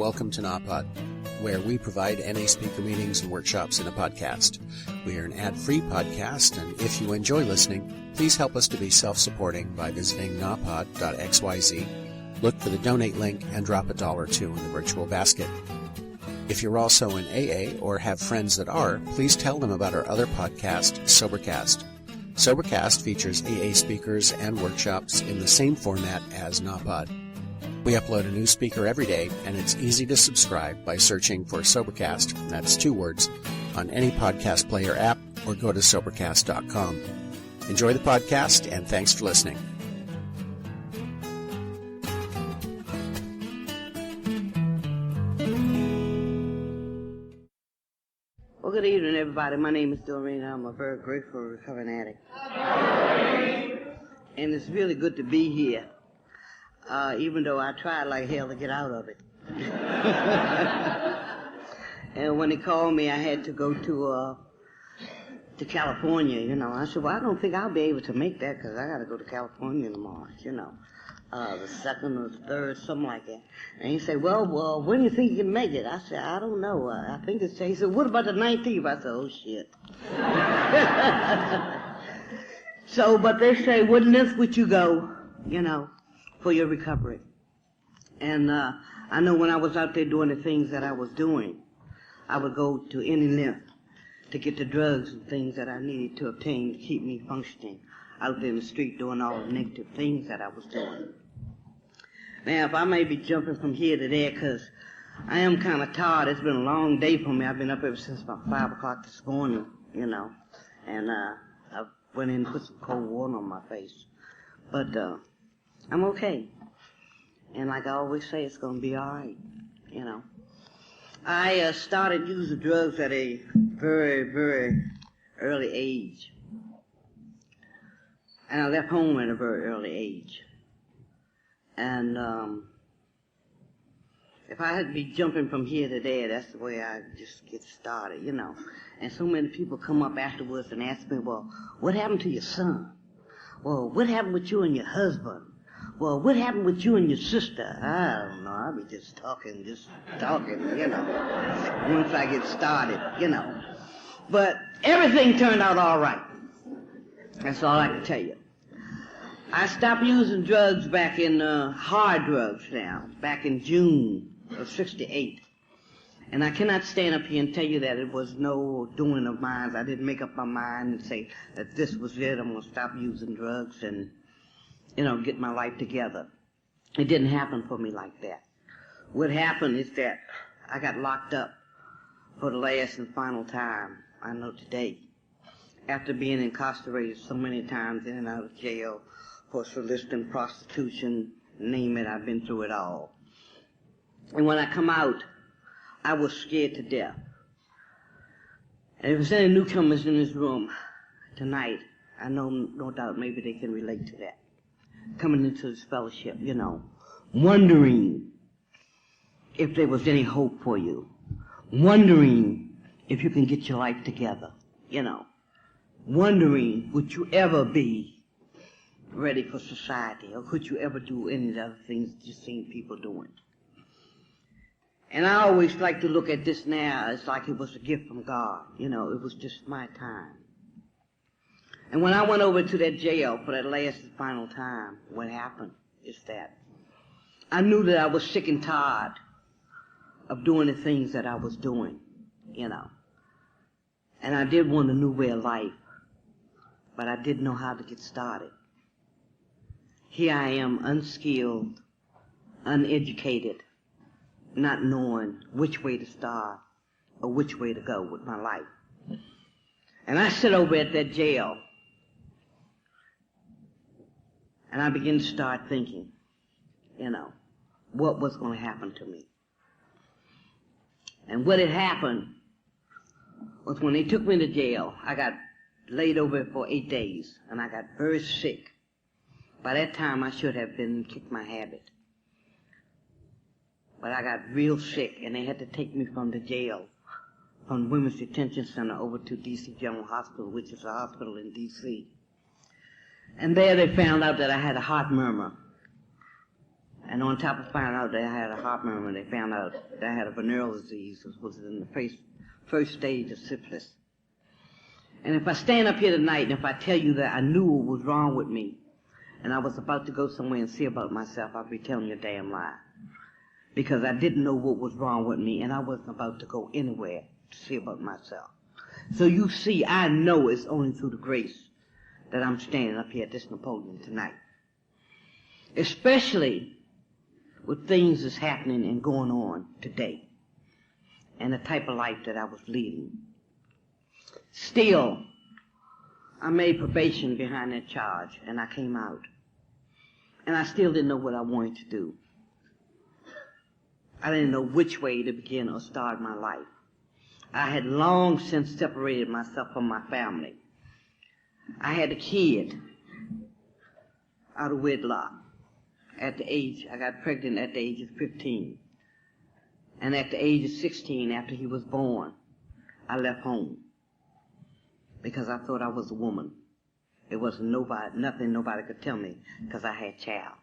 welcome to NAPOD, where we provide NA speaker meetings and workshops in a podcast. We are an ad-free podcast, and if you enjoy listening, please help us to be self-supporting by visiting napod.xyz, look for the donate link, and drop $1 or $2 in the virtual basket. If you're also in AA or have friends that are, please tell them about our other podcast, Sobercast. Sobercast features AA speakers and workshops in the same format as NAPOD. We upload a new speaker every day, and it's easy to subscribe by searching for Sobercast, that's 2 words, on any podcast player app, or go to Sobercast.com. Enjoy the podcast, and thanks for listening. Well, good evening, everybody. My name is Doreen. I'm a very grateful recovering addict. And it's really good to be here, even though I tried like hell to get out of it. And when they called me, I had to go to California, I said, well, I don't think I'll be able to make that because I got to go to California tomorrow, the 2nd or the 3rd, something like that. And he said, well, when do you think you can make it? I said, I don't know. I think it's, he said, what about the 19th? I said, oh, shit. So, but they say, what length would you go, for your recovery? And I know when I was out there doing the things that I was doing, I would go to any length to get the drugs and things that I needed to obtain to keep me functioning out there in the street doing all the negative things that I was doing. Now, if I may be jumping from here to there, because I am kind of tired. It's been a long day for me. I've been up ever since about 5 o'clock this morning, and I went in and put some cold water on my face. But I'm okay. And like I always say, it's going to be all right, I started using drugs at a very, very early age. And I left home at a very early age. And if I had to be jumping from here to there, that's the way I just get started, And so many people come up afterwards and ask me, well, what happened to your son? Well, what happened with you and your husband? Well, what happened with you and your sister? I don't know. I'll be just talking, once I get started, But everything turned out all right. That's all I can tell you. I stopped using drugs back in, hard drugs now, back in June of '68. And I cannot stand up here and tell you that it was no doing of mine. I didn't make up my mind and say that this was it. I'm going to stop using drugs and, get my life together. It didn't happen for me like that. What happened is that I got locked up for the last and final time, I know today, after being incarcerated so many times in and out of jail for soliciting, prostitution, name it, I've been through it all. And when I come out, I was scared to death. And if there's any newcomers in this room tonight, I know no doubt maybe they can relate to that. Coming into this fellowship, wondering if there was any hope for you, wondering if you can get your life together, wondering would you ever be ready for society, or could you ever do any of the other things that you've seen people doing. And I always like to look at this now as like it was a gift from God, it was just my time. And when I went over to that jail for that last and final time, what happened is that I knew that I was sick and tired of doing the things that I was doing, And I did want a new way of life, but I didn't know how to get started. Here I am, unskilled, uneducated, not knowing which way to start or which way to go with my life. And I sit over at that jail, and I begin to start thinking, what was going to happen to me. And what had happened was when they took me to jail, I got laid over for 8 days, and I got very sick. By that time, I should have been kicked my habit. But I got real sick, and they had to take me from the jail, from the Women's Detention Center over to D.C. General Hospital, which is a hospital in D.C. And there they found out that I had a heart murmur. And on top of finding out that I had a heart murmur, they found out that I had a venereal disease, which was in the first stage of syphilis. And if I stand up here tonight and if I tell you that I knew what was wrong with me and I was about to go somewhere and see about myself, I'll be telling you a damn lie. Because I didn't know what was wrong with me and I wasn't about to go anywhere to see about myself. So you see, I know it's only through the grace that I'm standing up here at this Napoleon tonight. Especially with things that's happening and going on today and the type of life that I was leading. Still, I made probation behind that charge and I came out. And I still didn't know what I wanted to do. I didn't know which way to begin or start my life. I had long since separated myself from my family. I had a kid out of wedlock. I got pregnant at the age of 15. And at the age of 16, after he was born, I left home. Because I thought I was a woman. It wasn't nothing nobody could tell me, because I had a child.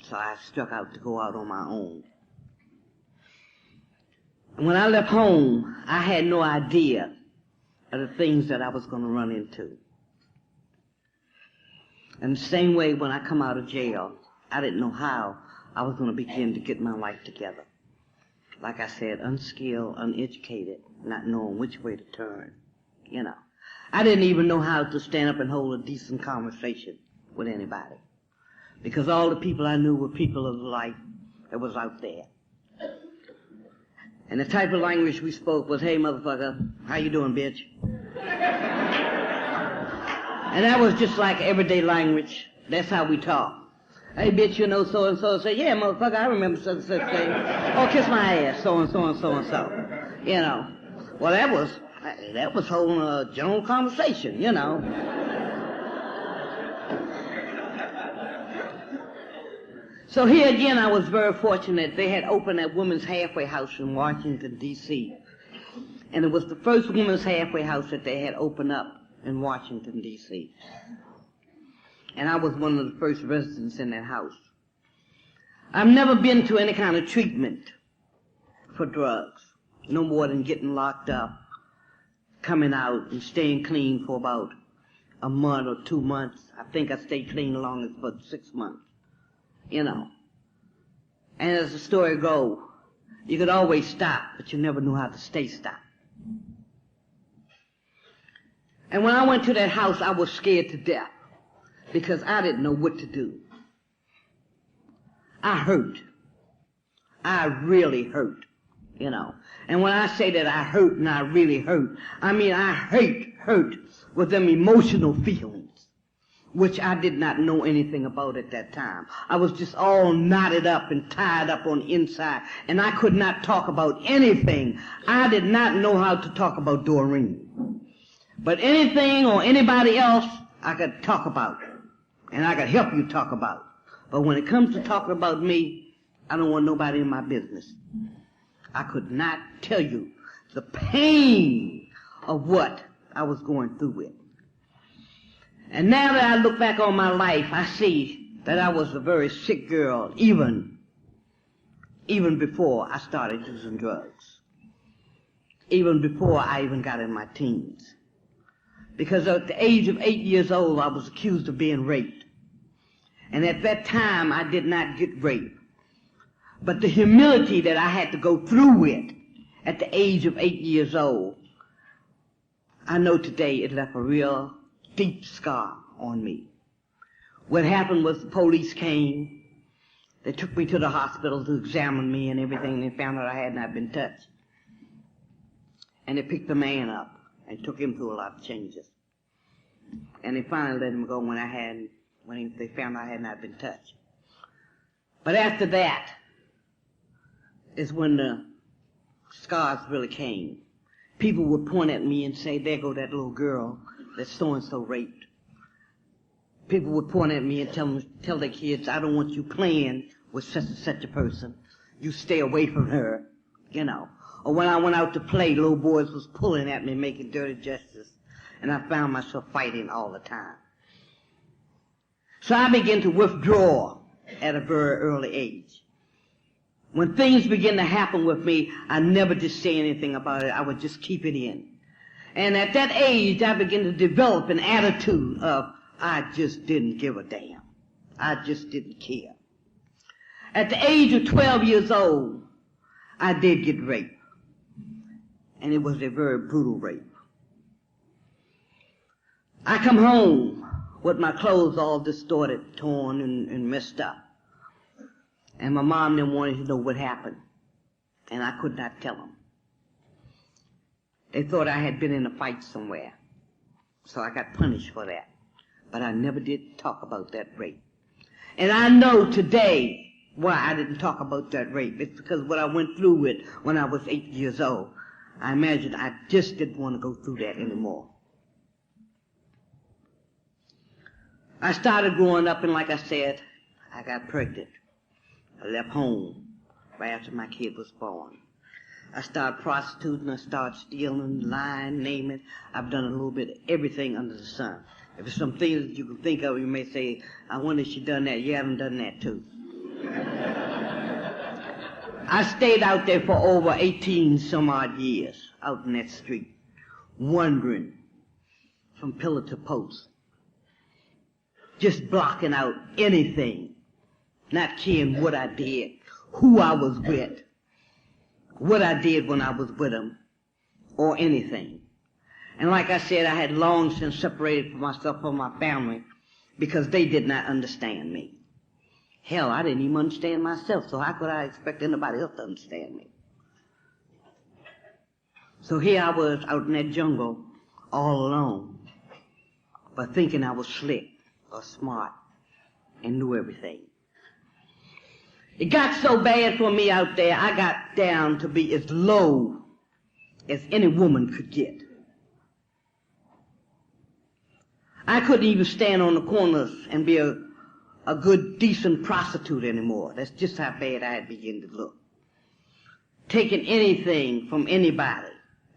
So I struck out to go out on my own. And when I left home, I had no idea of the things that I was going to run into. And the same way when I come out of jail, I didn't know how I was going to begin to get my life together. Like I said, unskilled, uneducated, not knowing which way to turn, you know. I didn't even know how to stand up and hold a decent conversation with anybody. Because all the people I knew were people of the life that was out there. And the type of language we spoke was, hey, motherfucker, how you doing, bitch? And that was just like everyday language. That's how we talk. Hey, bitch, you know so-and-so. Say, yeah, motherfucker, I remember such and such thing. Oh, kiss my ass, so-and-so and so-and-so. You know. Well, that was holding a general conversation, you know. So here again, I was very fortunate. They had opened that women's halfway house in Washington, D.C. And it was the first women's halfway house that they had opened up in Washington, D.C. And I was one of the first residents in that house. I've never been to any kind of treatment for drugs, no more than getting locked up, coming out, and staying clean for about a month or 2 months. I think I stayed clean as long as for 6 months, you know. And as the story goes, you could always stop, but you never knew how to stay stopped. And when I went to that house, I was scared to death because I didn't know what to do. I hurt. I really hurt, you know. And when I say that I hurt and I really hurt, I mean I hurt with them emotional feelings, which I did not know anything about at that time. I was just all knotted up and tied up on the inside, and I could not talk about anything. I did not know how to talk about Doreen. But anything or anybody else, I could talk about, and I could help you talk about. But when it comes to talking about me, I don't want nobody in my business. I could not tell you the pain of what I was going through with. And now that I look back on my life, I see that I was a very sick girl, even before I started using drugs. Even before I even got in my teens. Because at the age of 8 years old, I was accused of being raped. And at that time, I did not get raped. But the humility that I had to go through with at the age of 8 years old, I know today it left a real deep scar on me. What happened was the police came. They took me to the hospital to examine me and everything. They found out I had not been touched. And they picked the man up and took him through a lot of changes. And they finally let him go when they found I had not been touched. But after that is when the scars really came. People would point at me and say, there go that little girl that so-and-so raped. People would point at me and tell their kids, I don't want you playing with such and such a person. You stay away from her, you know. Or when I went out to play, little boys was pulling at me, making dirty gestures. And I found myself fighting all the time. So I began to withdraw at a very early age. When things began to happen with me, I never did say anything about it. I would just keep it in. And at that age, I began to develop an attitude of, I just didn't give a damn. I just didn't care. At the age of 12 years old, I did get raped. And it was a very brutal rape. I come home with my clothes all distorted, torn, and messed up. And my mom didn't want to know what happened. And I could not tell them. They thought I had been in a fight somewhere. So I got punished for that. But I never did talk about that rape. And I know today why I didn't talk about that rape. It's because what I went through with when I was 8 years old. I imagine I just didn't want to go through that anymore. I started growing up, and like I said, I got pregnant. I left home right after my kid was born. I started prostituting, I started stealing, lying, name it. I've done a little bit of everything under the sun. If there's some things that you can think of, you may say, I wonder if she done that. Yeah, I've done that too. I stayed out there for over 18 some odd years, out in that street, wandering from pillar to post, just blocking out anything, not caring what I did, who I was with, what I did when I was with them, or anything. And like I said, I had long since separated myself from my family because they did not understand me. Hell, I didn't even understand myself, so how could I expect anybody else to understand me? So here I was out in that jungle all alone, but thinking I was slick or smart and knew everything. It got so bad for me out there, I got down to be as low as any woman could get. I couldn't even stand on the corners and be a good, decent prostitute anymore. That's just how bad I had begun to look. Taking anything from anybody,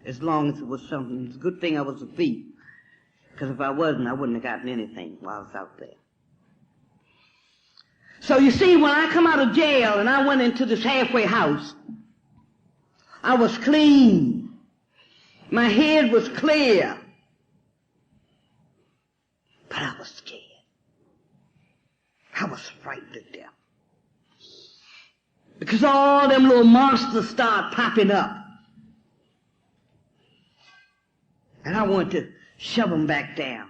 as long as it was something. It's a good thing I was a thief, because if I wasn't, I wouldn't have gotten anything while I was out there. So you see, when I come out of jail and I went into this halfway house, I was clean. My head was clear. But I was scared. I was frightened to death. Because all them little monsters start popping up. And I wanted to shove them back down.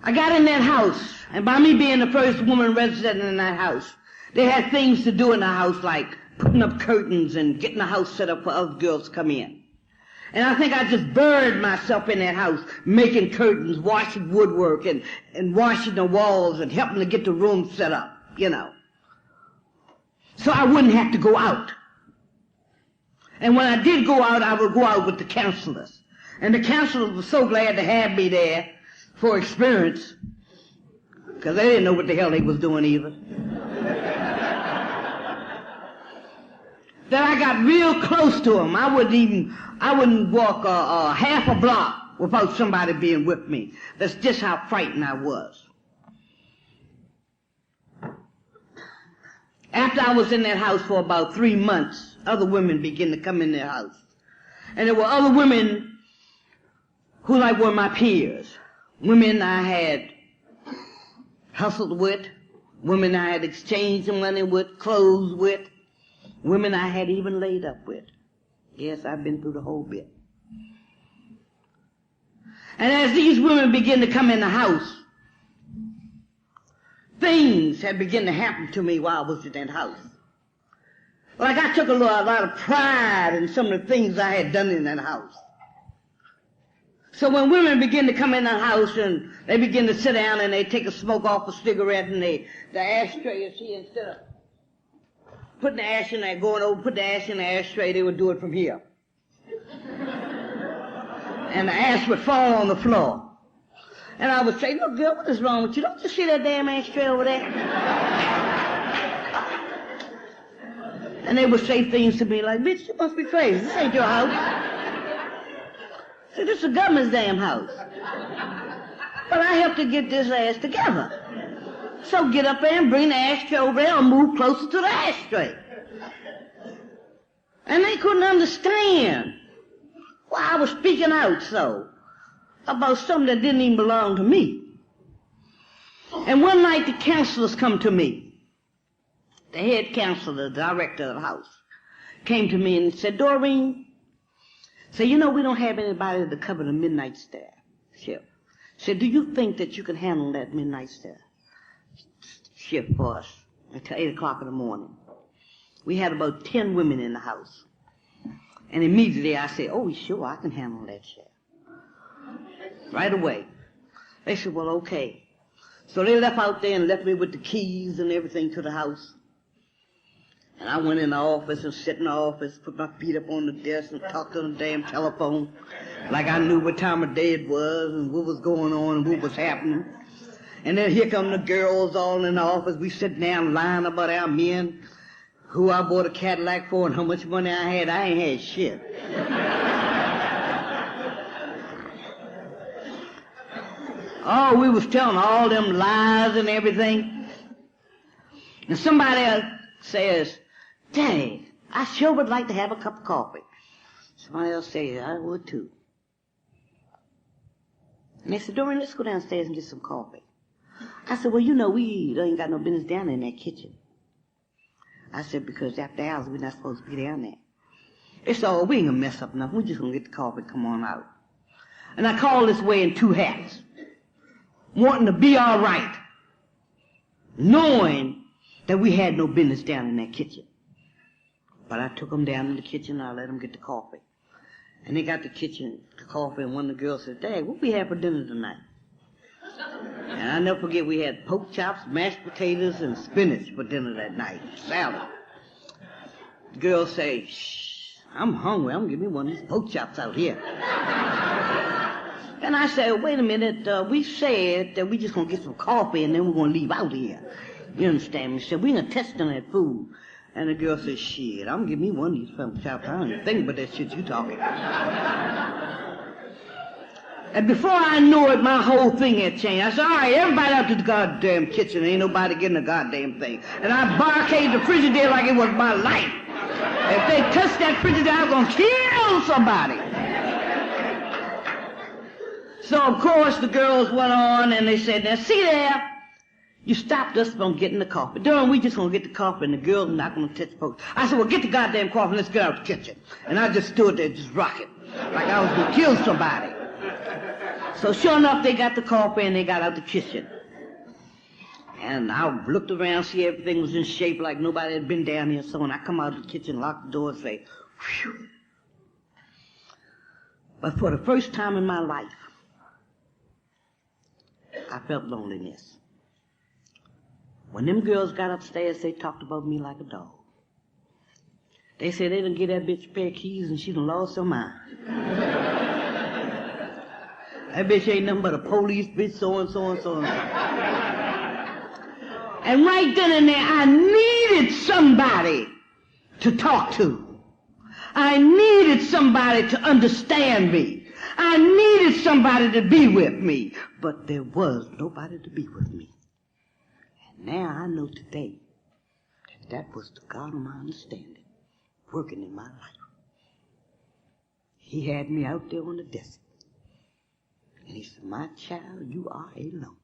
I got in that house, and by me being the first woman resident in that house, they had things to do in the house like putting up curtains and getting the house set up for other girls to come in. And I think I just buried myself in that house, making curtains, washing woodwork, and washing the walls and helping to get the room set up, you know. So I wouldn't have to go out. And when I did go out, I would go out with the counselors. And the counselors were so glad to have me there for experience, because they didn't know what the hell they was doing either. That I got real close to them. I wouldn't walk half a block without somebody being with me. That's just how frightened I was. After I was in that house for about 3 months, other women began to come in their house. And there were other women who were my peers. Women I had hustled with, women I had exchanged money with, clothes with, women I had even laid up with. Yes, I've been through the whole bit. And as these women began to come in the house, things had begun to happen to me while I was in that house. Like I took a lot of pride in some of the things I had done in that house. So when women begin to come in the house and they begin to sit down and they take a smoke off a cigarette and the ashtray is here, instead of putting the ash in there, going over, put the ash in the ashtray, they would do it from here. And the ash would fall on the floor. And I would say, look, girl, what is wrong with you? Don't you see that damn ashtray over there? And they would say things to me like, bitch, you must be crazy. This ain't your house. See, this is the government's damn house. But I have to get this ass together. So get up there and bring the ashtray over there and move closer to the ashtray. And they couldn't understand why I was speaking out so about something that didn't even belong to me. And one night the counselors come to me. The head counselor, the director of the house, came to me and said, Doreen, so you know we don't have anybody to cover the midnight shift. Said, do you think that you can handle that midnight shift for us until 8 o'clock in the morning? We had about 10 women in the house. And immediately I said, oh, sure, I can handle that shift. Right away. They said, well, okay. So they left out there and left me with the keys and everything to the house. And I went in the office and sat in the office, put my feet up on the desk and talked on the damn telephone like I knew what time of day it was and what was going on and what was happening. And then here come the girls all in the office. We sit down lying about our men, who I bought a Cadillac for and how much money I had. I ain't had shit. Oh, we was telling all them lies and everything. And somebody else says, dang, I sure would like to have a cup of coffee. Somebody else says, I would too. And they said, Doreen, let's go downstairs and get some coffee. I said, well, you know, we ain't got no business down in that kitchen. I said, because after hours, we're not supposed to be down there. They said, oh, we ain't gonna mess up nothing. We're just gonna get the coffee, come on out. And I called this way in 2 hats, wanting to be all right, knowing that we had no business down in that kitchen. But I took them down in the kitchen and I let them get the coffee. And they got the coffee, and one of the girls said, Dad, what we have for dinner tonight? And I never forget, we had pork chops, mashed potatoes, and spinach for dinner that night, salad. The girls say, shh, I'm hungry, I'm gonna give me one of these pork chops out here. And I said, wait a minute, we said that we just gonna get some coffee and then we're gonna leave out here. You understand me? She said, we ain't gonna test on that food. And the girl said, shit, I'm gonna give me one of these pork chops. I don't even think about that shit you talking. And before I knew it, my whole thing had changed. I said, all right, everybody out to the goddamn kitchen. Ain't nobody getting a goddamn thing. And I barricaded the Frigidaire like it was my life. If they touched that Frigidaire, I was going to kill somebody. So, of course, the girls went on and they said, now, see there, you stopped us from getting the coffee. Darn, we just going to get the coffee and the girls are not going to touch the folks. I said, well, get the goddamn coffee and let's get out of the kitchen. And I just stood there just rocking like I was going to kill somebody. So sure enough, they got the coffee and they got out the kitchen. And I looked around, see everything was in shape like nobody had been down here. So when I come out of the kitchen, lock the door and say, whew. But for the first time in my life, I felt loneliness. When them girls got upstairs, they talked about me like a dog. They said they done get that bitch a pair of keys and she done lost her mind. That bitch ain't nothing but a police bitch, so and so and so and so. And right then and there, I needed somebody to talk to. I needed somebody to understand me. I needed somebody to be with me. But there was nobody to be with me. And now I know today that was the God of my understanding working in my life. He had me out there on the desert. And he said, my child, you are alone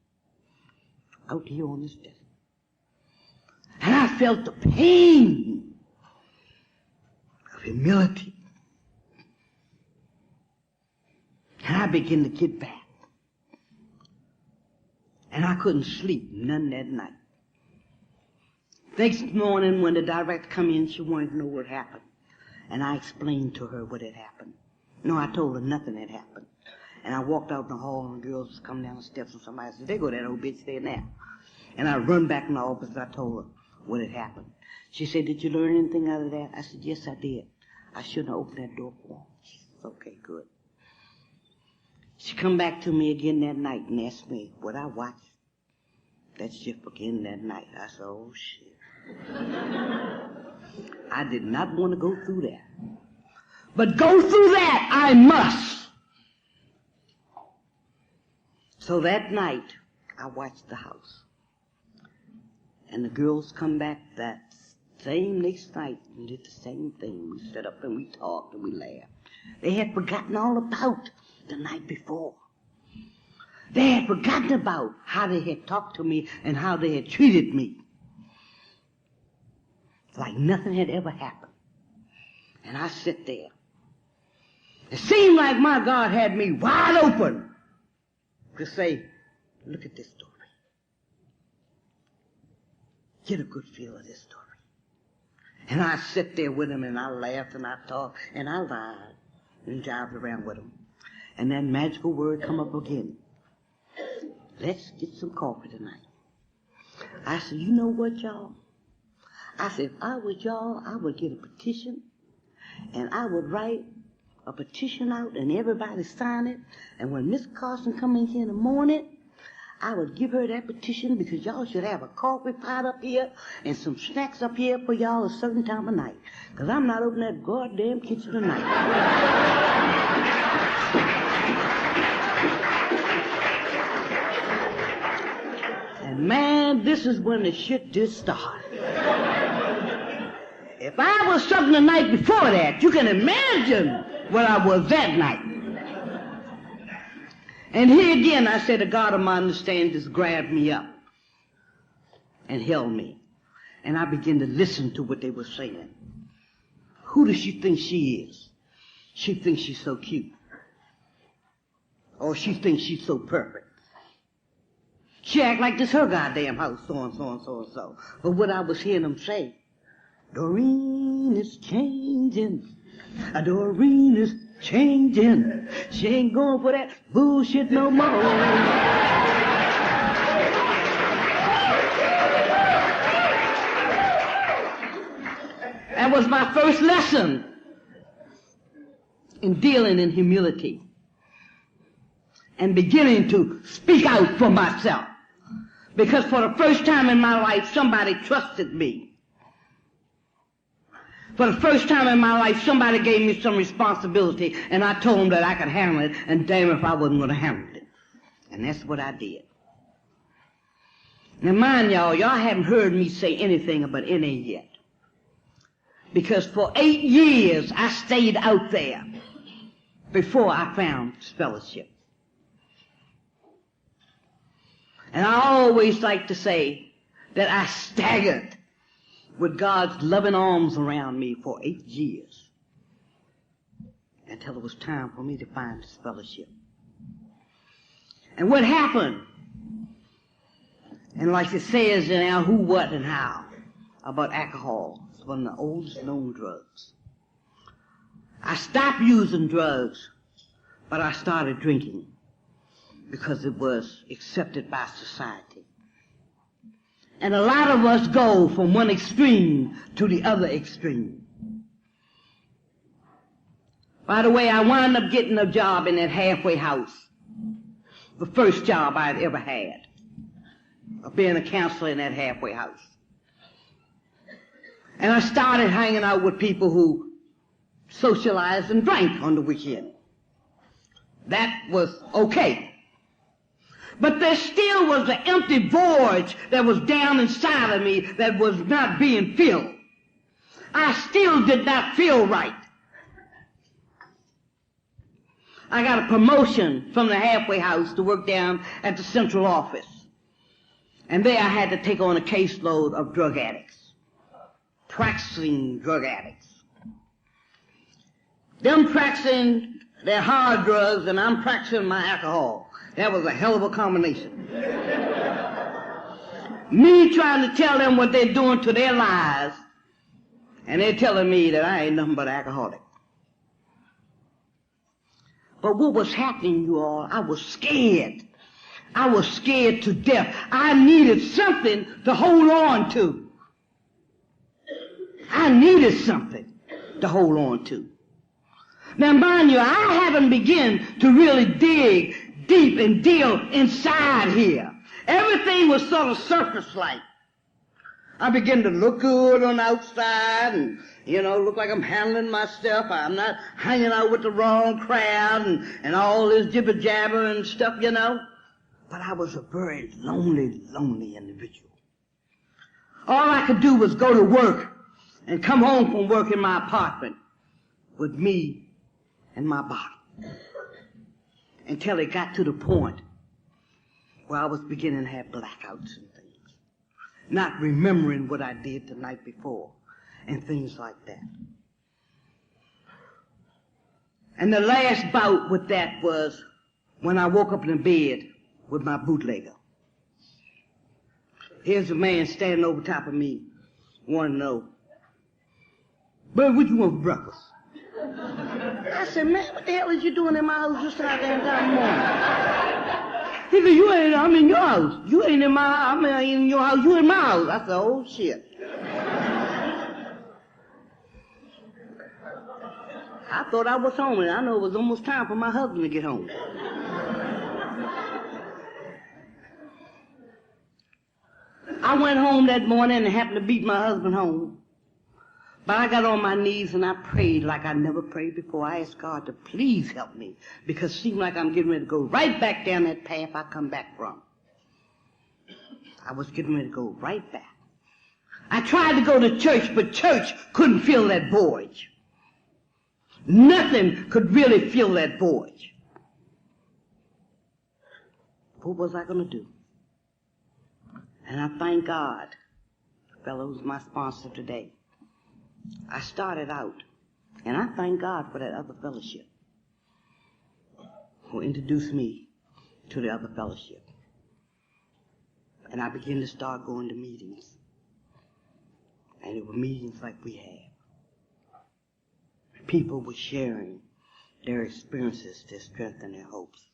out here on this desert. And I felt the pain of humility. And I began to get back. And I couldn't sleep none that night. Next morning when the director come in, she wanted to know what happened. And I explained to her what had happened. No, I told her nothing had happened. And I walked out in the hall and the girls was coming down the steps and somebody said, there go that old bitch there now. And I run back in the office and I told her what had happened. She said, did you learn anything out of that? I said, yes, I did. I shouldn't have opened that door for her. She said, okay, good. She come back to me again that night and asked me, would I watch that shift again that night? I said, oh, shit. I did not want to go through that. But go through that I must. So that night, I watched the house. And the girls come back that same next night and did the same thing. We sat up and we talked and we laughed. They had forgotten all about the night before. They had forgotten about how they had talked to me and how they had treated me. Like nothing had ever happened. And I sit there. It seemed like my God had me wide open to say, look at this story. Get a good feel of this story. And I sit there with him and I laughed and I talked and I lied and jived around with him. And that magical word come up again. Let's get some coffee tonight. I said, you know what, y'all? I said, if I was y'all, I would get a petition and I would write a petition out and everybody sign it. And when Miss Carson come in here in the morning, I would give her that petition because y'all should have a coffee pot up here and some snacks up here for y'all a certain time of night. Because I'm not opening that goddamn kitchen tonight. And man, this is when the shit did start. If I was something the night before that, you can imagine what I was that night. And here again, I said, the God of my understanding just grabbed me up and held me. And I began to listen to what they were saying. Who does she think she is? She thinks she's so cute. Or she thinks she's so perfect. She act like this her goddamn house, so and so and so and so. But what I was hearing them say, Doreen is changing. Doreen is changing. She ain't going for that bullshit no more. That was my first lesson in dealing in humility and beginning to speak out for myself. Because for the first time in my life, somebody trusted me. For the first time in my life, somebody gave me some responsibility, and I told them that I could handle it, and damn if I wasn't going to handle it. And that's what I did. Now mind y'all haven't heard me say anything about NA yet. Because for 8 years, I stayed out there before I found fellowship. And I always like to say that I staggered with God's loving arms around me for 8 years until it was time for me to find this fellowship. And what happened, and like it says in our Who, What, and How about alcohol, it's one of the oldest known drugs. I stopped using drugs, but I started drinking because it was accepted by society. And a lot of us go from one extreme to the other extreme. By the way, I wound up getting a job in that halfway house. The first job I'd ever had. Of being a counselor in that halfway house. And I started hanging out with people who socialized and drank on the weekend. That was okay. But there still was an empty void that was down inside of me that was not being filled. I still did not feel right. I got a promotion from the halfway house to work down at the central office. And there I had to take on a caseload of drug addicts. Practicing drug addicts. Them practicing their hard drugs and I'm practicing my alcohol. That was a hell of a combination. Me trying to tell them what they're doing to their lives, and they're telling me that I ain't nothing but an alcoholic. But what was happening, you all, I was scared. I was scared to death. I needed something to hold on to. I needed something to hold on to. Now, mind you, I haven't begun to really dig deep and deal inside here. Everything was sort of surface-like. I began to look good on the outside and, look like I'm handling myself. I'm not hanging out with the wrong crowd and all this jibber-jabber and stuff, But I was a very lonely, lonely individual. All I could do was go to work and come home from work in my apartment with me and my bottle. Until it got to the point where I was beginning to have blackouts and things. Not remembering what I did the night before and things like that. And the last bout with that was when I woke up in the bed with my bootlegger. Here's a man standing over top of me, wanting to know, "But what you want for breakfast?" I said, "Man, what the hell is you doing in my house just out there in the morning?" He said, I'm in your house. You ain't in my, I'm in your house, you in my house. I said, "Oh, shit." I thought I was home, and I know it was almost time for my husband to get home. I went home that morning and happened to beat my husband home. But I got on my knees and I prayed like I never prayed before. I asked God to please help me, because it seemed like I'm getting ready to go right back down that path I come back from. I was getting ready to go right back. I tried to go to church, but church couldn't fill that void. Nothing could really fill that void. What was I going to do? And I thank God, the fellow who's my sponsor today. I started out, and I thank God for that other fellowship who introduced me to the other fellowship. And I began to start going to meetings. And it were meetings like we have. People were sharing their experiences to strengthen their hopes.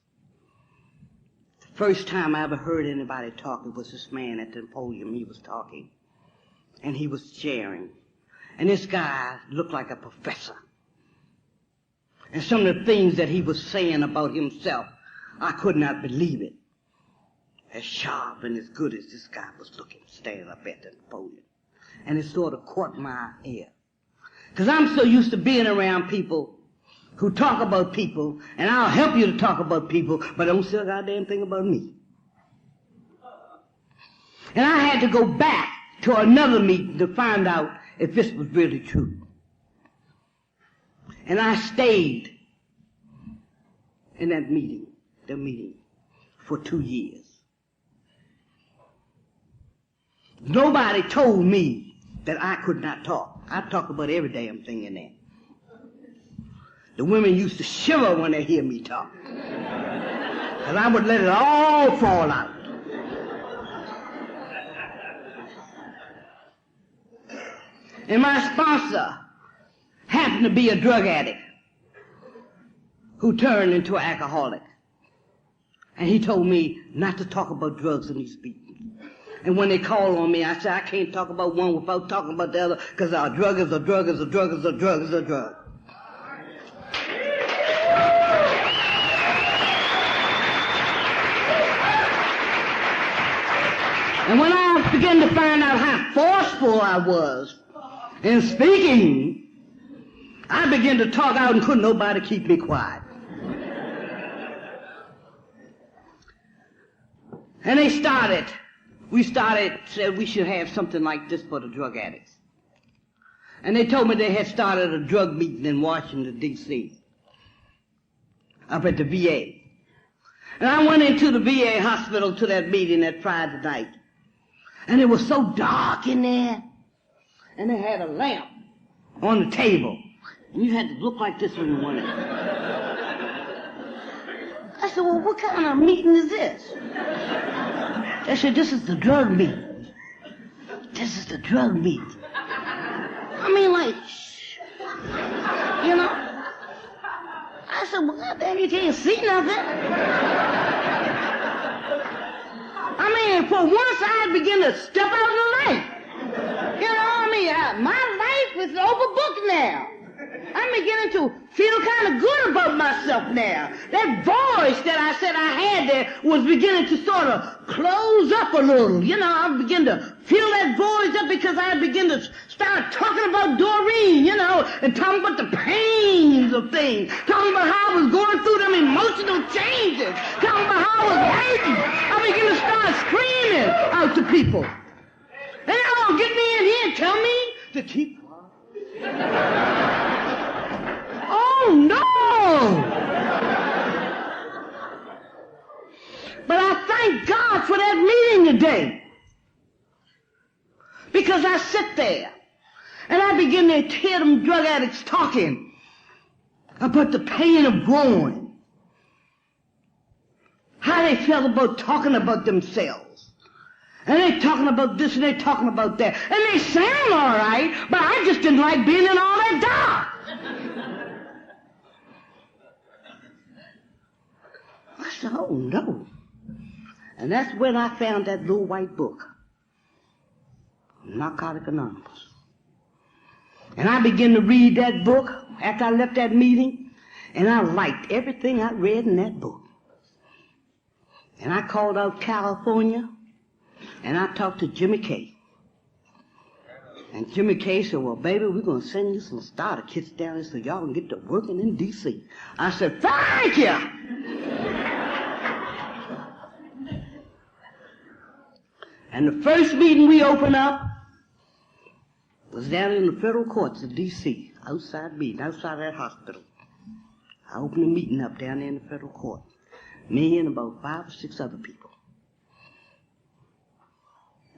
The first time I ever heard anybody talk, it was this man at the podium. He was talking, and he was sharing. And this guy looked like a professor. And some of the things that he was saying about himself, I could not believe it. As sharp and as good as this guy was looking, standing up at the podium. And it sort of caught my ear. Because I'm so used to being around people who talk about people, and I'll help you to talk about people, but don't say a goddamn thing about me. And I had to go back to another meeting to find out if this was really true. And I stayed in that meeting, for 2 years. Nobody told me that I could not talk. I talk about every damn thing in there. The women used to shiver when they hear me talk. And I would let it all fall out. And my sponsor happened to be a drug addict who turned into an alcoholic. And he told me not to talk about drugs in these meetings. And when they call on me, I say, I can't talk about one without talking about the other, because our drug is a drug is a drug is a drug is a drug. And when I began to find out how forceful I was in speaking, I began to talk out and couldn't nobody keep me quiet. And said we should have something like this for the drug addicts. And they told me they had started a drug meeting in Washington, D.C., up at the VA. And I went into the VA hospital to that meeting that Friday night. And it was so dark in there. And they had a lamp on the table. And you had to look like this when you went in. I said, well, what kind of meeting is this? They said, this is the drug meeting. This is the drug meeting. I mean, like, shh. You know? I said, well, goddamn, you can't see nothing. I mean, for once I begin to step out in the light. You know, I mean, my life is overbooked now. I'm beginning to feel kind of good about myself now. That voice that I said I had there was beginning to sort of close up a little. You know, I began to feel that voice up because I began to start talking about Doreen, you know, and talking about the pains of things, talking about how I was going through them emotional changes, talking about how I was hurting. I began to start screaming out to people. And they all get me in here and tell me to keep quiet. Oh, no! But I thank God for that meeting today. Because I sit there and I begin to hear them drug addicts talking about the pain of growing. How they felt about talking about themselves. And they talking about this and they talking about that. And they sound all right, but I just didn't like being in all that dark. I said, oh no. And that's when I found that little white book, Narcotic Anonymous. And I began to read that book after I left that meeting, and I liked everything I read in that book. And I called out California, and I talked to Jimmy K. And Jimmy K said, well, baby, we're going to send you some starter kits down there so y'all can get to working in D.C. I said, thank you! And the first meeting we opened up was down in the federal courts of D.C., outside that hospital. I opened a meeting up down there in the federal court. Me and about 5 or 6 other people.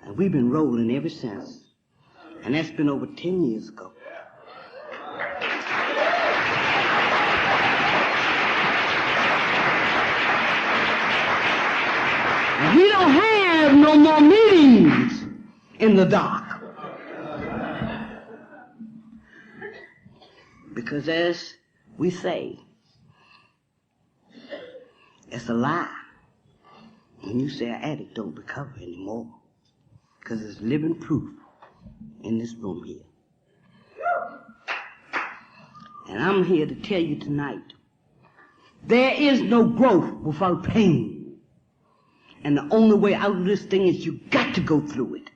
And we've been rolling ever since. And that's been over 10 years ago. And we don't have no more meetings in the dark. Because as we say, it's a lie when you say an addict don't recover anymore. Because there's living proof in this room here. And I'm here to tell you tonight, there is no growth without pain. And the only way out of this thing is you got to go through it.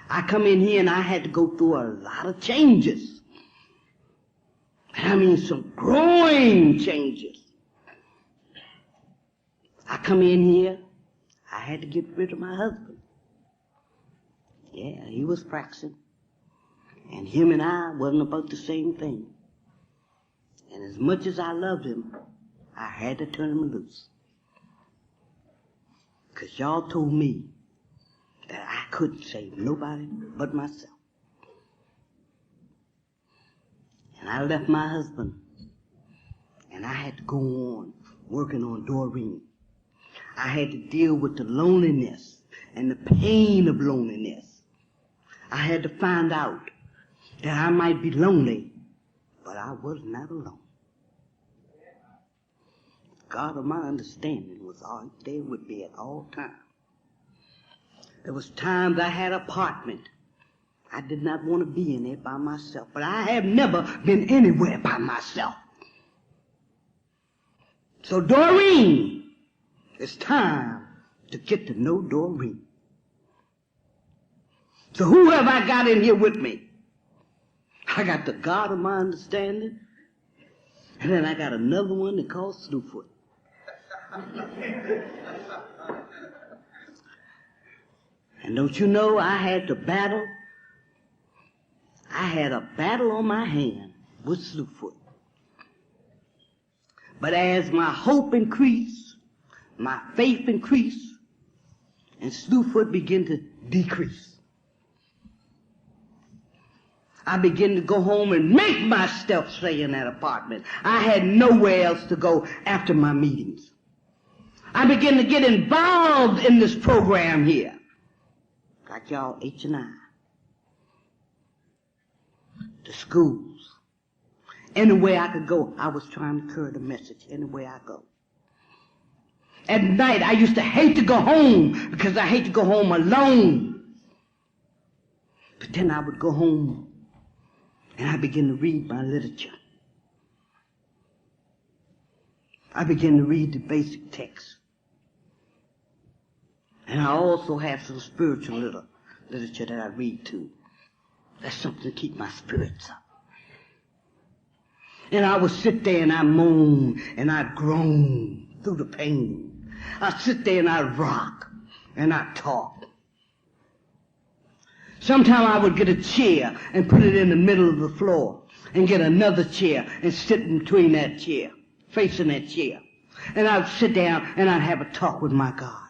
I come in here and I had to go through a lot of changes. And I mean some growing changes. I come in here, I had to get rid of my husband. Yeah, he was practicing. And him and I wasn't about the same thing. And as much as I loved him, I had to turn him loose. Because y'all told me that I couldn't save nobody but myself. And I left my husband. And I had to go on working on Doreen. I had to deal with the loneliness and the pain of loneliness. I had to find out that I might be lonely, but I was not alone. God of my understanding was right there with me at all times. There was times I had an apartment. I did not want to be in there by myself, but I have never been anywhere by myself. So Doreen, it's time to get to know Doreen. So who have I got in here with me? I got the God of my understanding, and then I got another one that calls Slewfoot. And don't you know I had to battle? I had a battle on my hand with Slewfoot. But as my hope increased, my faith increased, and Slewfoot began to decrease. I began to go home and make myself stay in that apartment. I had nowhere else to go after my meetings. I began to get involved in this program here. Like y'all H&I. The schools. Anywhere I could go, I was trying to carry the message anywhere I go. At night, I used to hate to go home because I hate to go home alone. But then I would go home And I began to read my literature. I began to read the basic text. And I also have some spiritual literature that I read too. That's something to keep my spirits up. And I would sit there and I moan and I'd groan through the pain. I'd sit there and I'd rock and I'd talk. Sometimes I would get a chair and put it in the middle of the floor and get another chair and sit in between that chair, facing that chair. And I would sit down and I'd have a talk with my God.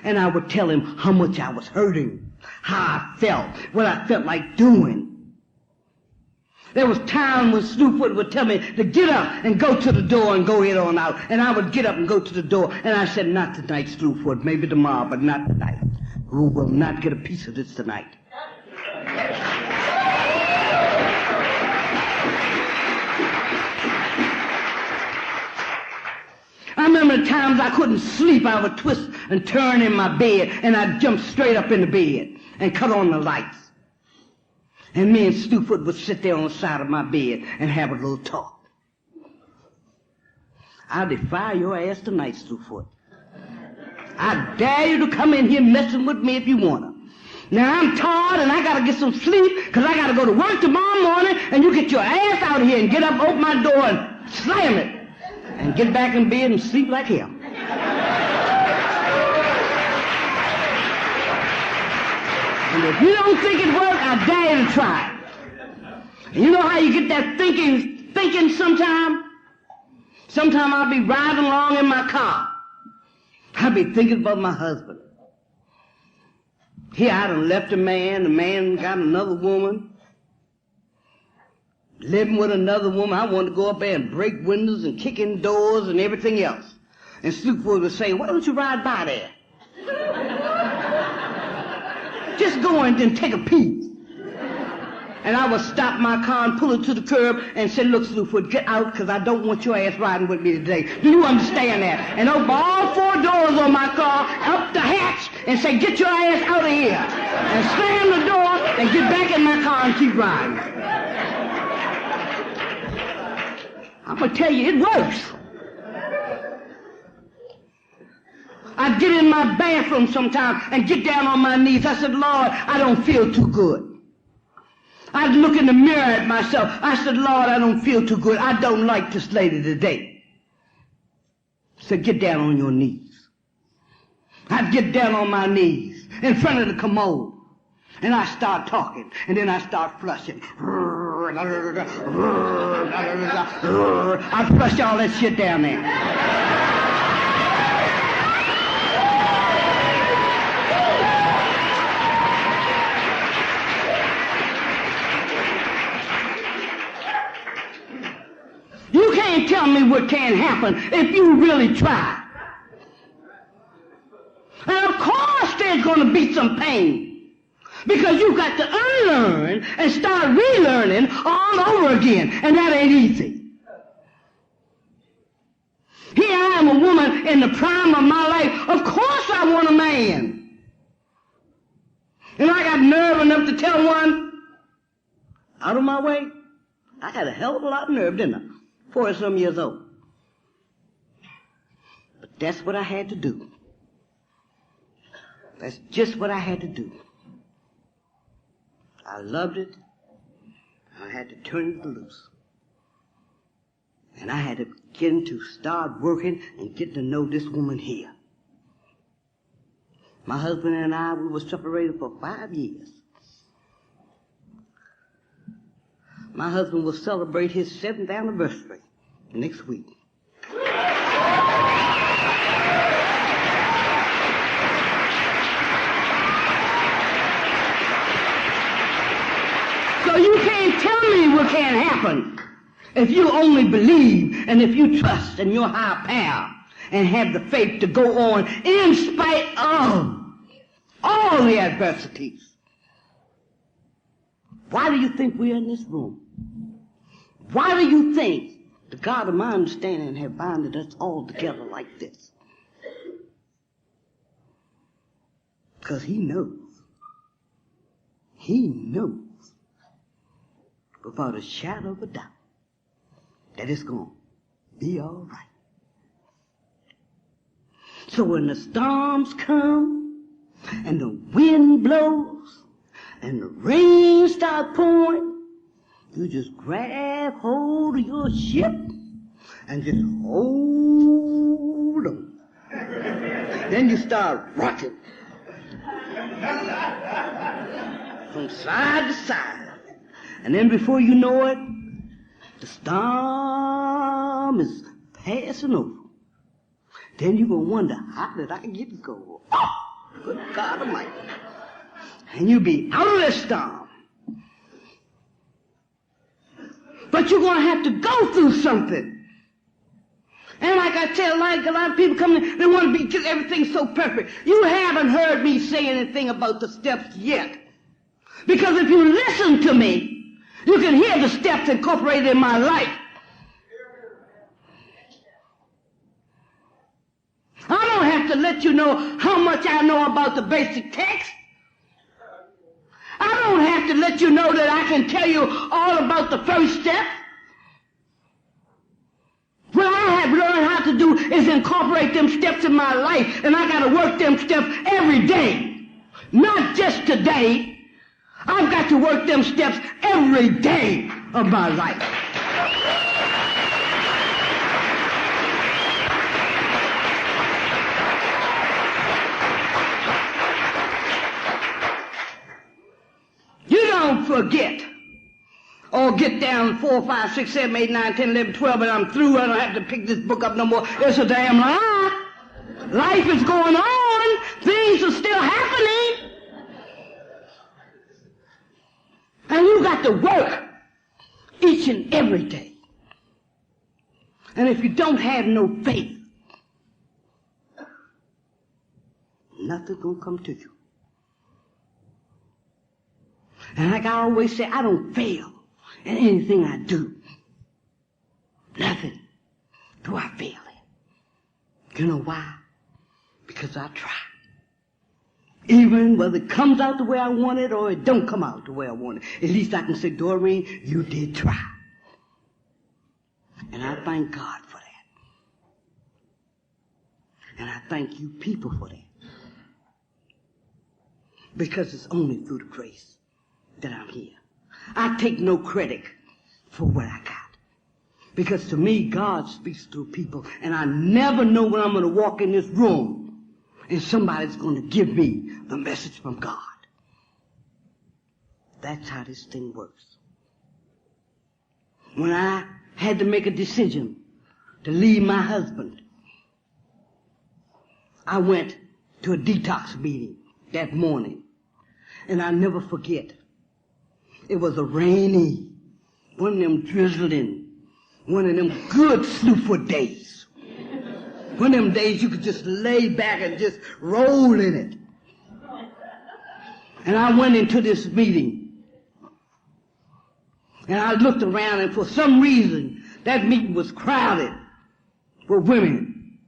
And I would tell him how much I was hurting, how I felt, what I felt like doing. There was times when Slewfoot would tell me to get up and go to the door and go head on out. And I would get up and go to the door. And I said, not tonight, Slewfoot, maybe tomorrow, but not tonight. We will not get a piece of this tonight. I remember the times I couldn't sleep. I would twist and turn in my bed, and I'd jump straight up in the bed and cut on the lights. And me and Slewfoot would sit there on the side of my bed and have a little talk. I'll defy your ass tonight, Slewfoot. I dare you to come in here messing with me if you want to. Now, I'm tired and I got to get some sleep because I got to go to work tomorrow morning, and you get your ass out of here and get up, open my door, and slam it. And get back in bed and sleep like hell. And if you don't think it works, I dare you to try it. And you know how you get that thinking sometime? Sometime I'll be riding along in my car. I'll be thinking about my husband. Here I done left the man got another woman. Living with another woman, I wanted to go up there and break windows and kick in doors and everything else. And Slewfoot would say, why don't you ride by there? Just go and then take a peek. And I would stop my car and pull it to the curb and say, look, Slewfoot, get out because I don't want your ass riding with me today. Do you understand that? And open all four doors on my car, up the hatch, and say, get your ass out of here. And slam the door and get back in my car and keep riding. I'm going to tell you, it works. I'd get in my bathroom sometime and get down on my knees. I said, Lord, I don't feel too good. I'd look in the mirror at myself. I said, Lord, I don't feel too good. I don't like this lady today. So get down on your knees. I'd get down on my knees in front of the commode. And I start talking, and then I start flushing. I flush all that shit down there. You can't tell me what can't happen if you really try. And of course there's going to be some pain. Because you've got to unlearn and start relearning all over again. And that ain't easy. Here I am, a woman in the prime of my life. Of course I want a man. And I got nerve enough to tell one, out of my way. I had a hell of a lot of nerve, didn't I? 40-some years old. But that's what I had to do. That's just what I had to do. I loved it. I had to turn it loose. And I had to begin to start working and get to know this woman here. My husband and I, we were separated for 5 years. My husband will celebrate his 7th anniversary next week. So you can't tell me what can't happen if you only believe and if you trust in your higher power and have the faith to go on in spite of all the adversities. Why do you think we're in this room? Why do you think the God of my understanding have binded us all together like this? Because he knows. He knows without a shadow of a doubt that it's going to be all right. So when the storms come and the wind blows and the rain starts pouring, you just grab hold of your ship and just hold on. Then you start rocking from side to side. And then before you know it, the storm is passing over. Then you're going to wonder, how did I get to go? Oh, good God Almighty. And you'll be out of this storm. But you're going to have to go through something. And like I tell, like a lot of people come in, they want to be, get everything so perfect. You haven't heard me say anything about the steps yet. Because if you listen to me, you can hear the steps incorporated in my life. I don't have to let you know how much I know about the basic text. I don't have to let you know that I can tell you all about the first step. What I have learned how to do is incorporate them steps in my life, and I got to work them steps every day. Not just today. I've got to work them steps every day of my life. You don't forget or get down 4, 5, 6, 7, 8, 9, 10, 11, 12, and I'm through. I don't have to pick this book up no more. It's a damn lie. Life is going on. Things are still happening. And you got to work each and every day. And if you don't have no faith, nothing's going to come to you. And like I always say, I don't fail in anything I do. Nothing do I fail in. You know why? Because I try. Even whether it comes out the way I want it or it don't come out the way I want it. At least I can say, Doreen, you did try. And I thank God for that. And I thank you people for that. Because it's only through the grace that I'm here. I take no credit for what I got. Because to me, God speaks through people. And I never know when I'm going to walk in this room and somebody's going to give me the message from God. That's how this thing works. When I had to make a decision to leave my husband, I went to a detox meeting that morning. And I'll never forget. It was a rainy, one of them drizzling, one of them good snowfoot days. One of them days you could just lay back and just roll in it. And I went into this meeting. And I looked around, and for some reason, that meeting was crowded with women.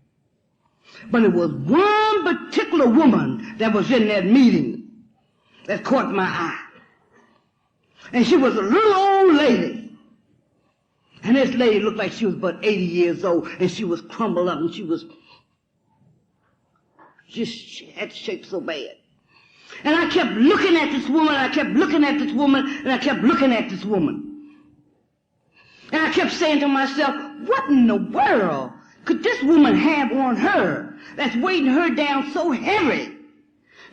But it was one particular woman that was in that meeting that caught my eye. And she was a little old lady. And this lady looked like she was about 80 years old, and she was crumbled up, and she had shape so bad. And I kept looking at this woman, and I kept looking at this woman, and I kept looking at this woman. And I kept saying to myself, what in the world could this woman have on her that's weighing her down so heavy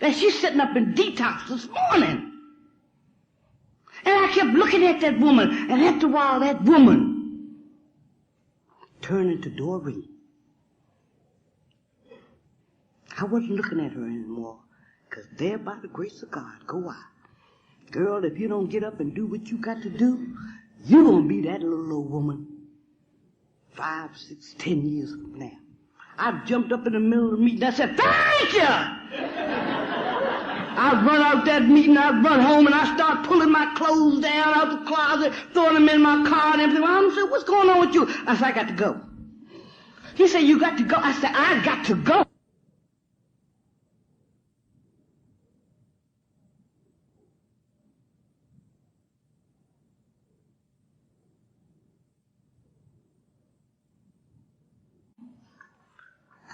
that she's sitting up in detox this morning? And I kept looking at that woman, and after a while, that woman turned into Doreen. I wasn't looking at her anymore, because there, by the grace of God, go I. Girl, if you don't get up and do what you got to do, you're going to be that little old woman 5, 6, 10 years from now. I jumped up in the middle of the meeting, I said, thank you! I'd run out that meeting, I'd run home, and I start pulling my clothes down out the closet, throwing them in my car and everything. I said, what's going on with you? I said, I got to go. He said, you got to go? I said, I got to go.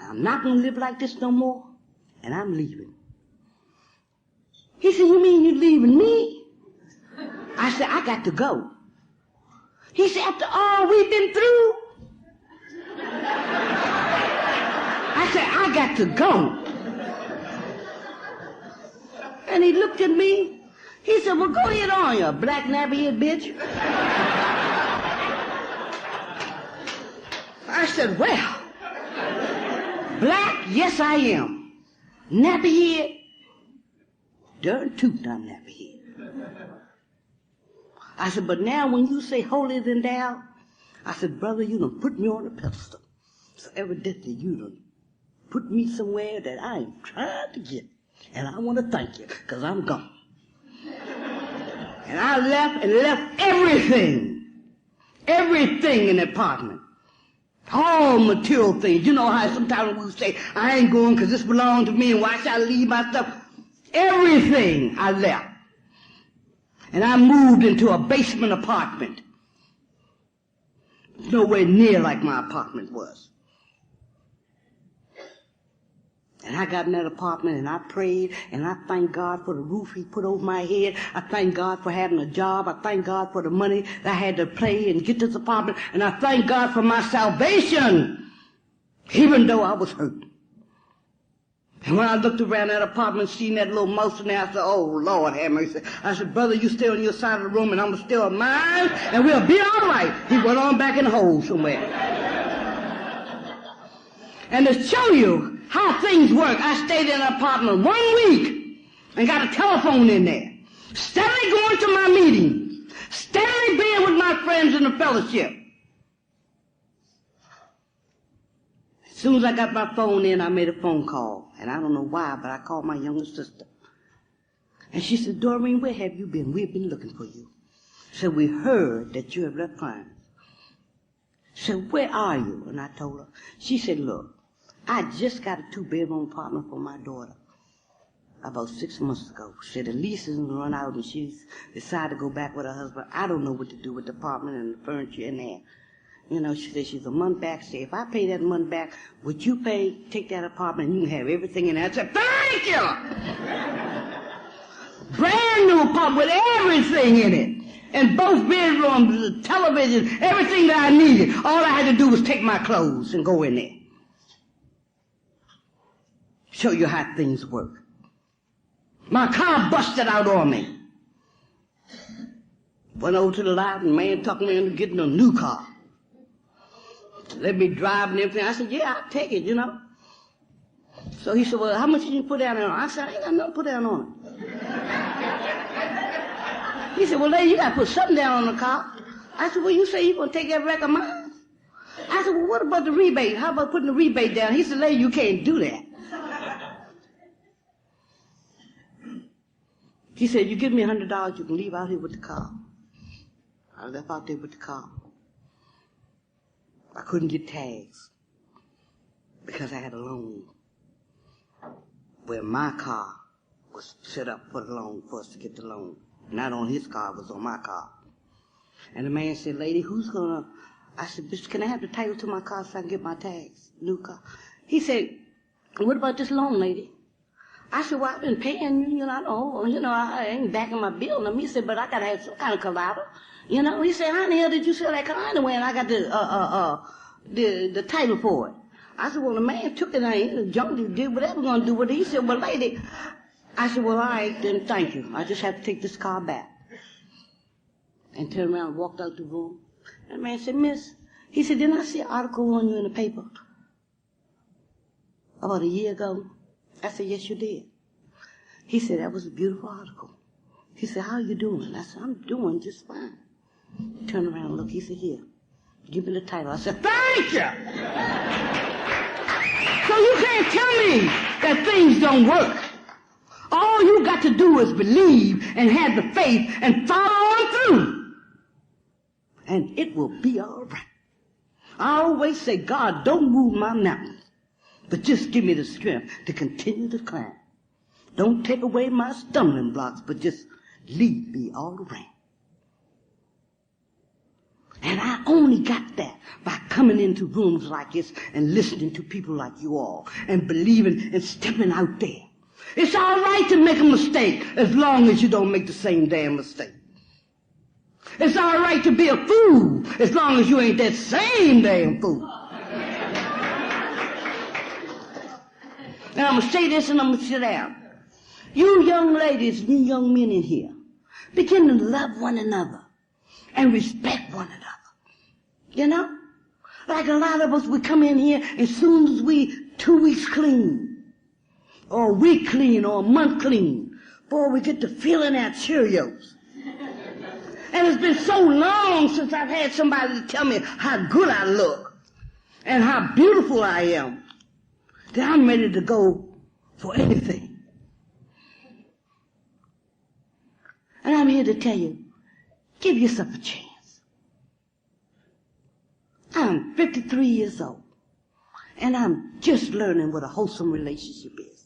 I'm not going to live like this no more, and I'm leaving. He said, you mean you're leaving me? I said, I got to go. He said, after all we've been through? I said, I got to go. And he looked at me. He said, well, go ahead on, you black nappy-head bitch. I said, well, black, yes I am. Nappy-head, darn tooth I'm nappy-head. I said, but now when you say holier than thou, I said, brother, you done put me on a pedestal. So evidently you done put me somewhere that I am trying to get. And I want to thank you, because I'm gone. And I left everything in the apartment. All material things. You know how sometimes we say, I ain't going because this belongs to me, and why should I leave my stuff? Everything I left. And I moved into a basement apartment. Nowhere near like my apartment was. And I got in that apartment and I prayed and I thank God for the roof he put over my head. I thank God for having a job. I thank God for the money that I had to pay and get this apartment. And I thank God for my salvation, even though I was hurt. And when I looked around that apartment, seen that little mouse in there, I said, oh, Lord have mercy. I said, brother, you stay on your side of the room and I'm going to stay on mine and we'll be all right. He went on back in the hole somewhere. And to show you how things work, I stayed in an apartment 1 week and got a telephone in there. Steadily going to my meetings. Steadily being with my friends in the fellowship. As soon as I got my phone in, I made a phone call. And I don't know why, but I called my younger sister. And she said, Doreen, where have you been? We've been looking for you. She said, we heard that you have left Pines. She said, where are you? And I told her. She said, look, I just got a 2-bedroom apartment for my daughter about 6 months ago. She said the lease is going to run out and she's decided to go back with her husband. I don't know what to do with the apartment and the furniture in there. You know, she said she's a month back. She said, if I pay that month back, would you take that apartment and you can have everything in there? I said, thank you! Brand new apartment with everything in it. And both bedrooms, the television, everything that I needed. All I had to do was take my clothes and go in there. Show you how things work. My car busted out on me. Went over to the lot and the man talked me into getting a new car. Let me drive and everything. I said, yeah, I'll take it, you know. So he said, well, how much did you put down on it? I said, I ain't got nothing to put down on it. He said, well, lady, you got to put something down on the car. I said, well, you say you're going to take that wreck of mine? I said, well, what about the rebate? How about putting the rebate down? He said, lady, you can't do that. He said, you give me $100, you can leave out here with the car. I left out there with the car. I couldn't get tags because I had a loan where my car was set up for the loan, for us to get the loan. Not on his car, it was on my car. And the man said, lady, who's going to... I said, bitch, can I have the title to my car so I can get my tags? New car. He said, what about this loan, lady? I said, well, I've been paying, I ain't backing my bill. And he said, but I got to have some kind of collateral. You know, he said, how in the hell did you sell that car anyway? And I got the title for it. I said, well, the man took it and the junkie did whatever going to do with it. He said, well, lady, I said, well, all right, then thank you. I just have to take this car back. And turned around and walked out the room. And the man said, miss, he said, didn't I see an article on you in the paper about a year ago? I said, yes, you did. He said, that was a beautiful article. He said, how are you doing? I said, I'm doing just fine. He turned around and looked. He said, here, give me the title. I said, thank you! So you can't tell me that things don't work. All you got to do is believe and have the faith and follow on through. And it will be all right. I always say, God, don't move my mountains. But just give me the strength to continue to climb. Don't take away my stumbling blocks, but just lead me all around. And I only got that by coming into rooms like this and listening to people like you all and believing and stepping out there. It's all right to make a mistake as long as you don't make the same damn mistake. It's all right to be a fool as long as you ain't that same damn fool. And I'm going to say this and I'm going to sit down. You young ladies and you young men in here, begin to love one another and respect one another. You know? Like a lot of us, we come in here as soon as we 2 weeks clean, or a week clean, or a month clean, before we get to feeling our Cheerios. And it's been so long since I've had somebody to tell me how good I look and how beautiful I am that I'm ready to go for anything. And I'm here to tell you, give yourself a chance. I'm 53 years old, and I'm just learning what a wholesome relationship is.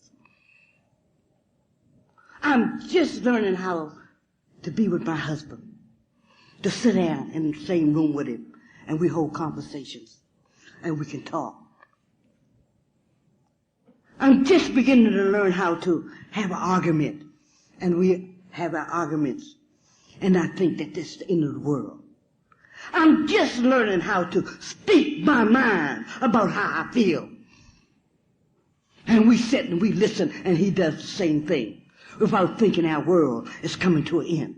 I'm just learning how to be with my husband, to sit down in the same room with him, and we hold conversations, and we can talk. I'm just beginning to learn how to have an argument, and we have our arguments, and I think that this is the end of the world. I'm just learning how to speak my mind about how I feel. And we sit and we listen, and he does the same thing without thinking our world is coming to an end.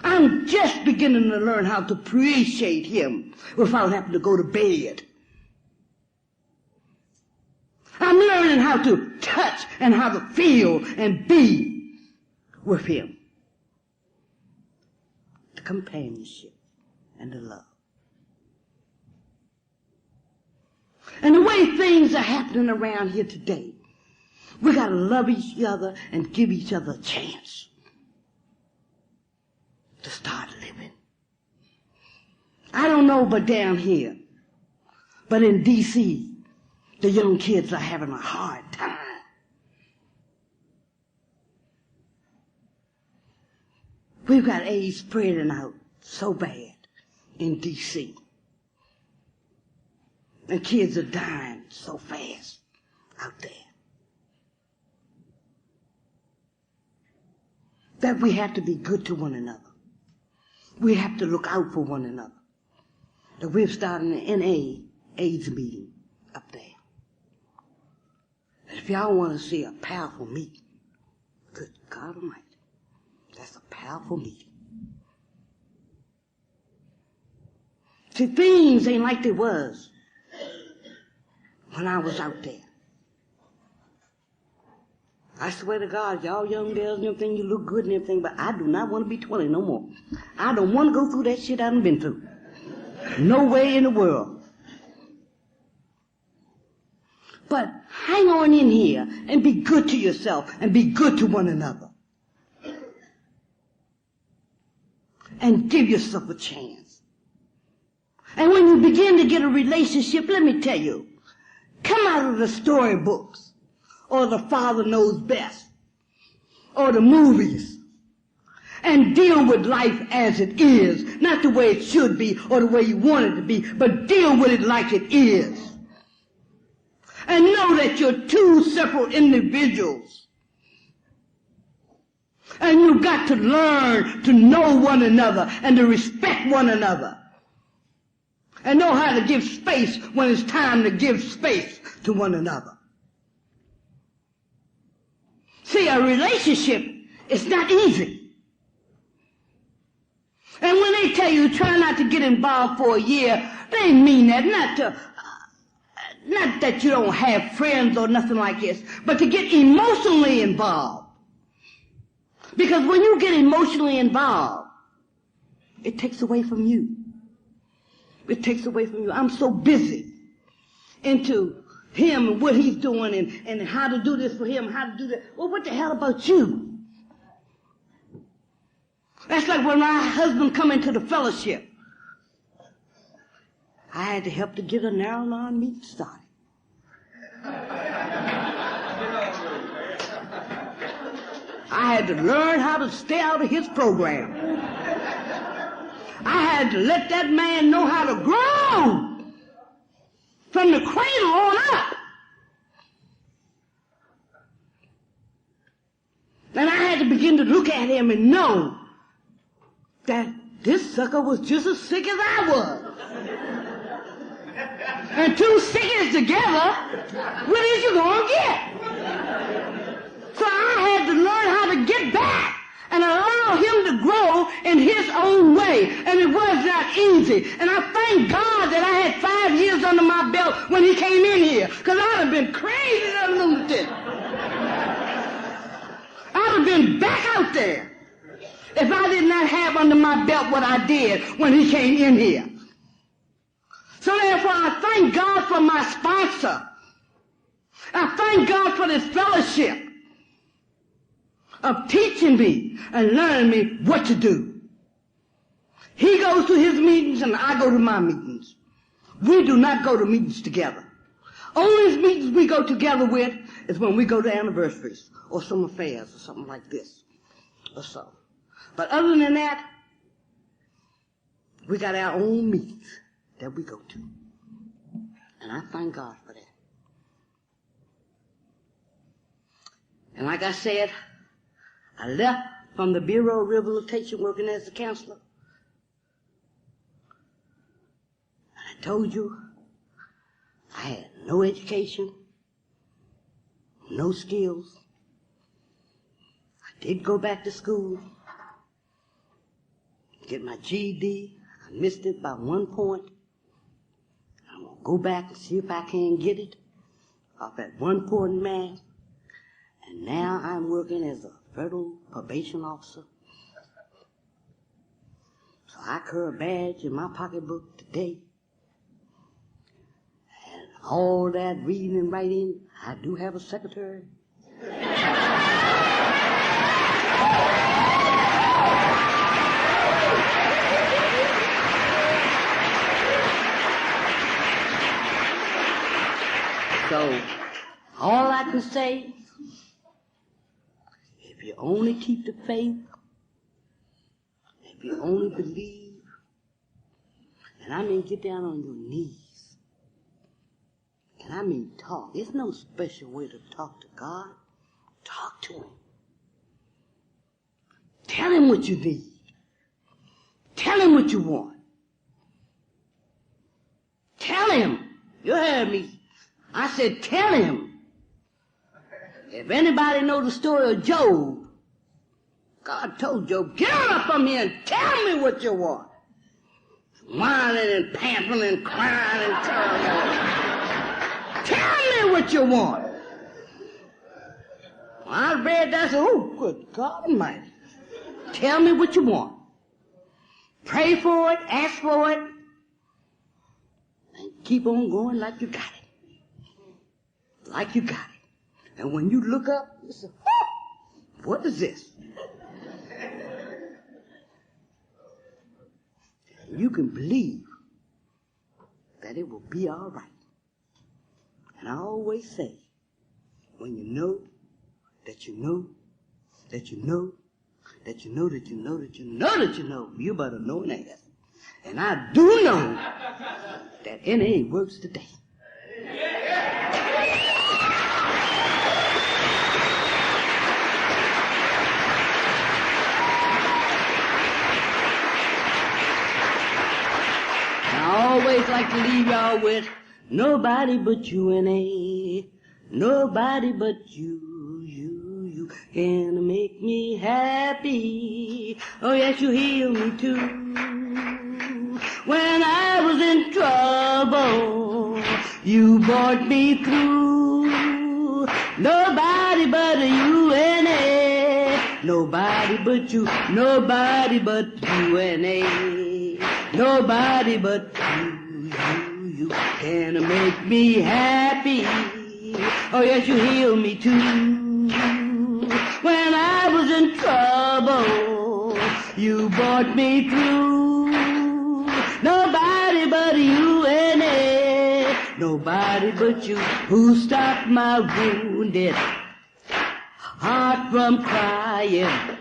I'm just beginning to learn how to appreciate him without having to go to bed. I'm learning how to touch and how to feel and be with him. The companionship and the love. And the way things are happening around here today, we got to love each other and give each other a chance to start living. I don't know but down here, but in D.C., the young kids are having a hard time. We've got AIDS spreading out so bad in D.C. And kids are dying so fast out there that we have to be good to one another. We have to look out for one another. That we've started an NA AIDS meeting up there. And if y'all want to see a powerful meeting, good God Almighty, that's a powerful meeting. See, things ain't like they was when I was out there. I swear to God, y'all young girls and everything, you look good and everything, but I do not want to be 20 no more. I don't want to go through that shit I done been through. No way in the world. But hang on in here and be good to yourself and be good to one another. And give yourself a chance. And when you begin to get a relationship, let me tell you, come out of the storybooks, or the Father Knows Best, or the movies, and deal with life as it is, not the way it should be or the way you want it to be, but deal with it like it is. And know that you're two separate individuals. And you've got to learn to know one another and to respect one another. And know how to give space when it's time to give space to one another. See, a relationship is not easy. And when they tell you try not to get involved for a year, they mean that not that you don't have friends or nothing like this, but to get emotionally involved. Because when you get emotionally involved, it takes away from you. It takes away from you. I'm so busy into him and what he's doing and how to do this for him, how to do that. Well, what the hell about you? That's like when my husband come into the fellowship. I had to help to get a narrow line meeting started. I had to learn how to stay out of his program. I had to let that man know how to grow. begin to look at him and know that this sucker was just as sick as I was. And two sickos together, what is you gonna get? So I had to learn how to get back and allow him to grow in his own way. And it was not easy. And I thank God that I had 5 years under my belt when he came in here, because I'd have been crazy as a lunatic. I'd have been back out there if I did not have under my belt what I did when he came in here. So therefore, I thank God for my sponsor. I thank God for this fellowship of teaching me and learning me what to do. He goes to his meetings and I go to my meetings. We do not go to meetings together. Only meetings we go together with is when we go to anniversaries or some affairs or something like this or so. But other than that, we got our own meetings that we go to. And I thank God for that. And like I said, I left from the Bureau of Rehabilitation working as a counselor. And I told you I had no education, no skills. I did go back to school, get my GED. I missed it by 1 point. I'm going to go back and see if I can get it off at 1 point in math. And now I'm working as a federal probation officer. So I carry a badge in my pocketbook today. And all that reading and writing, I do have a secretary. So all I can say, if you only keep the faith, if you only believe, and I mean get down on your knees, and I mean talk. There's no special way to talk to God. Talk to him. Tell him what you need. Tell him what you want. Tell him. You heard me. I said, tell him. If anybody knows the story of Job, God told Job, get on up from here and tell me what you want. Whining and pampering and crying and telling. Tell me what you want. Well, I read that and said, oh, good God Almighty. Tell me what you want. Pray for it, ask for it, and keep on going like you got it. Like you got it. And when you look up, you say, oh, what is this? You can believe that it will be all right. And I always say, when you know that you know that you know that you know that you know that you know that you know, you better know an ass. And I do know that NA works today. I always like to leave y'all with nobody but you and A. Nobody but you can make me happy. Oh yes, you heal me too. When I was in trouble, you brought me through. Nobody but you and A. Nobody but you. Nobody but you and A. Nobody but you can make me happy. Oh yes, you heal me too. When I was in trouble, you brought me through. Nobody but you and A. Nobody but you who stopped my wounded heart from crying.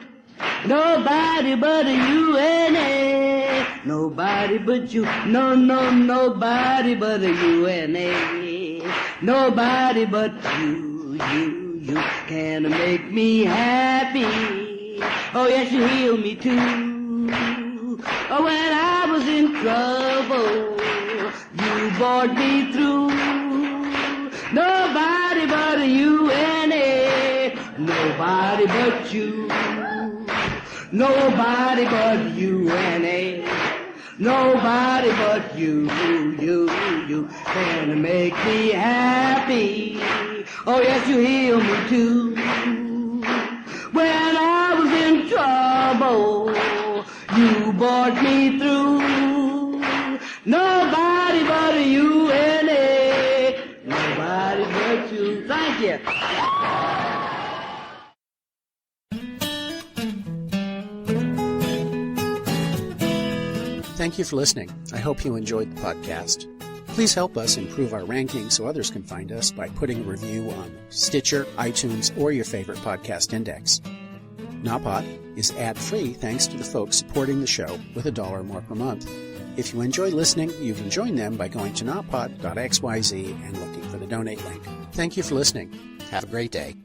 Nobody but you and A. Nobody but you. No, nobody but you and A. Nobody but you can make me happy. Oh, yes, you healed me too. Oh, when I was in trouble, you brought me through. Nobody but you and nobody but you. Nobody but you and nobody but you can make me happy. Oh, yes, you heal me too. When I was in trouble, you brought me through. Nobody but you and nobody but you. Thank you. Thank you for listening. I hope you enjoyed the podcast. Please help us improve our ranking so others can find us by putting a review on Stitcher, iTunes, or your favorite podcast index. Napod is ad-free thanks to the folks supporting the show with $1 or more per month. If you enjoy listening, you can join them by going to napod.xyz and looking for the donate link. Thank you for listening. Have a great day.